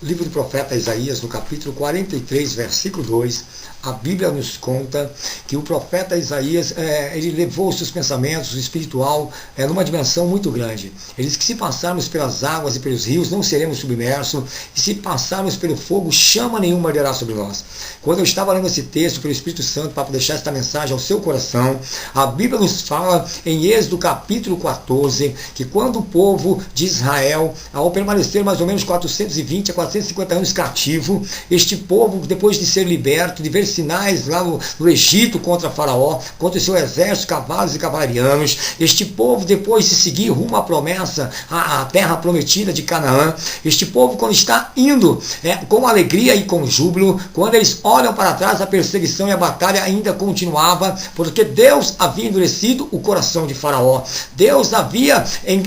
Livro do profeta Isaías, no capítulo 43, versículo 2, a Bíblia nos conta que o profeta Isaías, ele levou os seus pensamentos, o espiritual, numa dimensão muito grande. Ele diz que se passarmos pelas águas e pelos rios, não seremos submersos, e se passarmos pelo fogo, chama nenhuma arderá sobre nós. Quando eu estava lendo esse texto pelo Espírito Santo, para deixar esta mensagem ao seu coração, a Bíblia nos fala em Êxodo capítulo 14, que quando o povo de Israel, ao permanecer mais ou menos 420 a 450 anos cativo, este povo, depois de ser liberto, de ver sinais lá no Egito contra Faraó, contra o seu exército, cavalos e cavalarianos, este povo, depois de seguir rumo à promessa, à terra prometida de Canaã, este povo, quando está indo com alegria e com júbilo, quando eles olham para trás, a perseguição e a batalha ainda continuava, porque Deus havia endurecido o coração de Faraó. Deus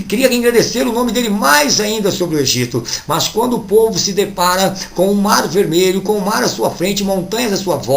queria engrandecer o nome dele mais ainda sobre o Egito. Mas quando o povo se depara com o mar vermelho, com o mar à sua frente, montanhas à sua volta,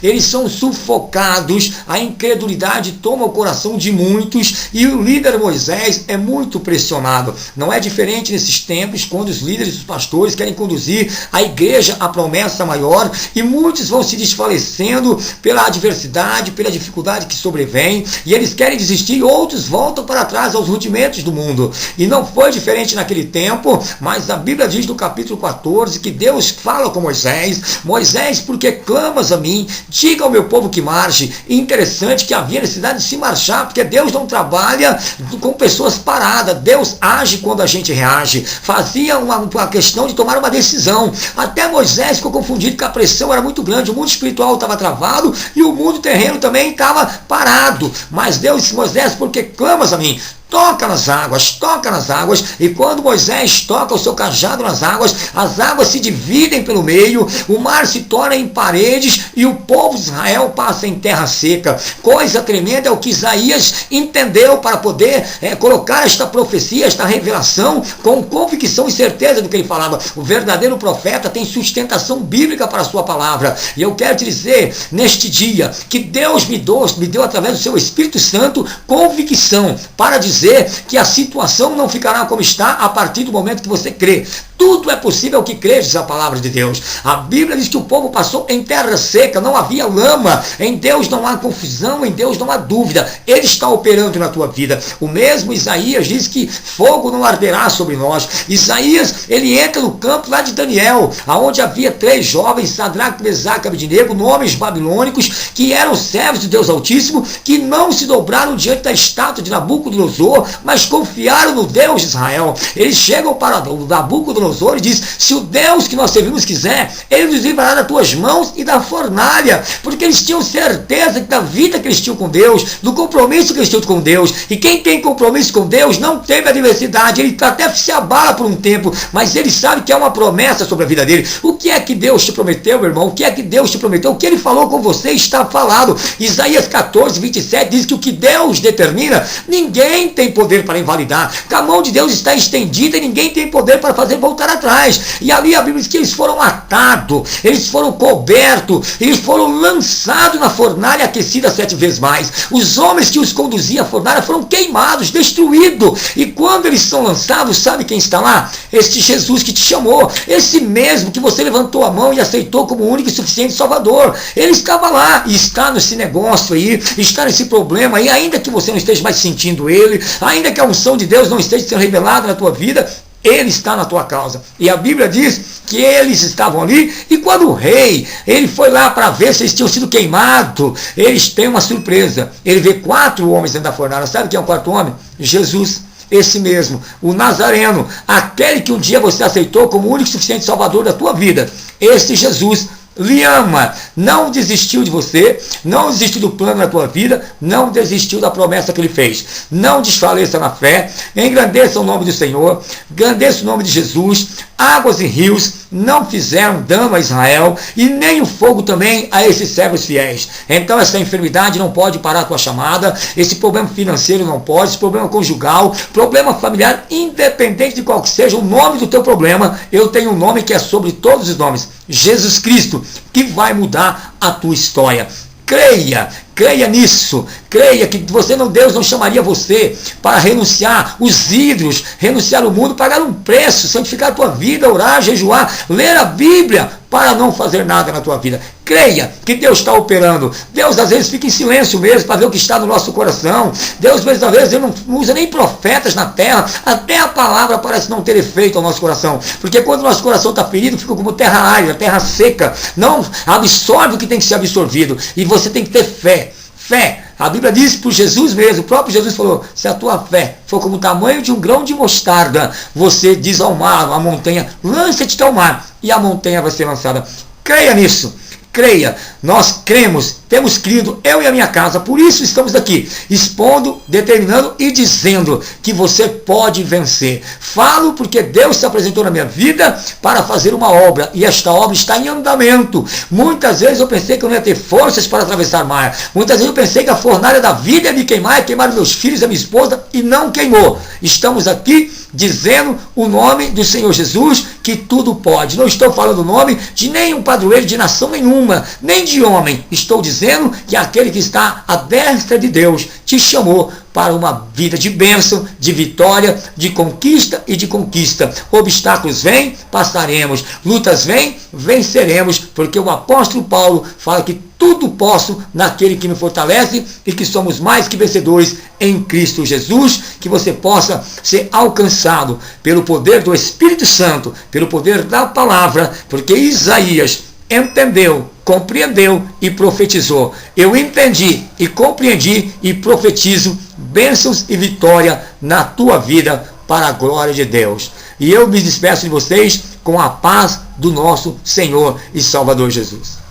eles são sufocados, a incredulidade toma o coração de muitos e o líder Moisés é muito pressionado. Não é diferente nesses tempos, quando os líderes, os pastores querem conduzir a igreja à promessa maior e muitos vão se desfalecendo pela adversidade, pela dificuldade que sobrevém, e eles querem desistir e outros voltam para trás aos rudimentos do mundo. E não foi diferente naquele tempo, mas a Bíblia diz no capítulo 14 que Deus fala com Moisés: Moisés, porque clamas a mim, diga ao meu povo que marche. E interessante que havia necessidade de se marchar, porque Deus não trabalha com pessoas paradas, Deus age quando a gente reage. Fazia uma questão de tomar uma decisão. Até Moisés ficou confundido, porque a pressão era muito grande, o mundo espiritual estava travado e o mundo terreno também estava parado. Mas Deus disse: Moisés, porque clamas a mim, toca nas águas, e quando Moisés toca o seu cajado nas águas, as águas se dividem pelo meio, o mar se torna em paredes e o povo de Israel passa em terra seca. Coisa tremenda é o que Isaías entendeu para poder colocar esta profecia, esta revelação com convicção e certeza do que ele falava. O verdadeiro profeta tem sustentação bíblica para a sua palavra, e eu quero te dizer neste dia que Deus me deu através do seu Espírito Santo convicção para dizer que a situação não ficará como está a partir do momento que você crê. Tudo é possível que crê, diz a palavra de Deus. A Bíblia diz que o povo passou em terra seca, não havia lama. Em Deus não há confusão, em Deus não há dúvida. Ele está operando na tua vida. O mesmo Isaías diz que fogo não arderá sobre nós. Isaías, ele entra no campo lá de Daniel, onde havia 3 jovens, Sadraque, Mesaque e Abednego, nomes babilônicos, que eram servos de Deus Altíssimo, que não se dobraram diante da estátua de Nabucodonosor, mas confiaram no Deus de Israel. Eles chegam para Nabucodonosor e diz: se o Deus que nós servimos quiser, ele nos livrará das tuas mãos e da fornalha, porque eles tinham certeza da vida que eles tinham com Deus, do compromisso que eles tinham com Deus. E quem tem compromisso com Deus não teve adversidade, ele até se abala por um tempo, mas ele sabe que é uma promessa sobre a vida dele. O que é que Deus te prometeu, meu irmão? O que é que Deus te prometeu? O que ele falou com você está falado. Isaías 14, 27 diz que o que Deus determina, ninguém tem poder para invalidar. A mão de Deus está estendida e ninguém tem poder para fazer voltar atrás. E ali a Bíblia diz que eles foram atados, eles foram cobertos, eles foram lançados na fornalha aquecida 7 vezes mais. Os homens que os conduziam à fornalha foram queimados, destruídos. E quando eles são lançados, sabe quem está lá? Este Jesus que te chamou, esse mesmo que você levantou a mão e aceitou como único e suficiente Salvador. Ele estava lá e está nesse negócio aí, está nesse problema aí, ainda que você não esteja mais sentindo ele, ainda que a unção de Deus não esteja sendo revelada na tua vida, ele está na tua causa. E a Bíblia diz que eles estavam ali, e quando o rei, ele foi lá para ver se eles tinham sido queimados, eles têm uma surpresa. Ele vê 4 homens dentro da fornalha. Sabe quem é o 4º homem? Jesus. Esse mesmo, o Nazareno, aquele que um dia você aceitou como o único e suficiente Salvador da tua vida. Esse Jesus lhe ama, não desistiu de você, não desistiu do plano da tua vida, não desistiu da promessa que ele fez. Não desfaleça na fé, engrandeça o nome do Senhor, engrandeça o nome de Jesus. Águas e rios não fizeram dano a Israel, e nem o fogo também a esses servos fiéis. Então essa enfermidade não pode parar a tua chamada, esse problema financeiro não pode, esse problema conjugal, problema familiar, independente de qual que seja o nome do teu problema, eu tenho um nome que é sobre todos os nomes: Jesus Cristo, que vai mudar a tua história. Creia nisso, Creia que Deus não chamaria você para renunciar os ídolos, renunciar o mundo, pagar um preço, santificar a tua vida, orar, jejuar, ler a Bíblia, para não fazer nada na tua vida. Creia que Deus está operando. Deus às vezes fica em silêncio mesmo para ver o que está no nosso coração. Deus às vezes ele não usa nem profetas na terra. Até a palavra parece não ter efeito ao nosso coração. Porque quando o nosso coração está ferido, fica como terra árida, terra seca. Não absorve o que tem que ser absorvido. E você tem que ter fé. Fé. A Bíblia diz por Jesus mesmo, o próprio Jesus falou, se a tua fé for como o tamanho de um grão de mostarda, você diz ao mar, à montanha, lança-te ao mar, e a montanha vai ser lançada. Creia nisso. Creia, nós cremos, temos crido, eu e a minha casa, por isso estamos aqui, expondo, determinando e dizendo que você pode vencer. Falo porque Deus se apresentou na minha vida para fazer uma obra, e esta obra está em andamento. Muitas vezes eu pensei que eu não ia ter forças para atravessar mar, muitas vezes eu pensei que a fornalha da vida ia me queimar, queimar meus filhos e a minha esposa, e não queimou. Estamos aqui dizendo o nome do Senhor Jesus, que tudo pode. Não estou falando o nome de nenhum padroeiro de nação nenhuma, nem de homem. Estou dizendo que aquele que está à destra de Deus te chamou para uma vida de bênção, de vitória, de conquista e de conquista. Obstáculos vêm, passaremos. Lutas vêm, venceremos, porque o apóstolo Paulo fala que tudo posso naquele que me fortalece e que somos mais que vencedores em Cristo Jesus, que você possa ser alcançado pelo poder do Espírito Santo, pelo poder da palavra, porque Isaías entendeu, compreendeu e profetizou. Eu entendi e compreendi e profetizo bênçãos e vitória na tua vida para a glória de Deus. E eu me despeço de vocês com a paz do nosso Senhor e Salvador Jesus.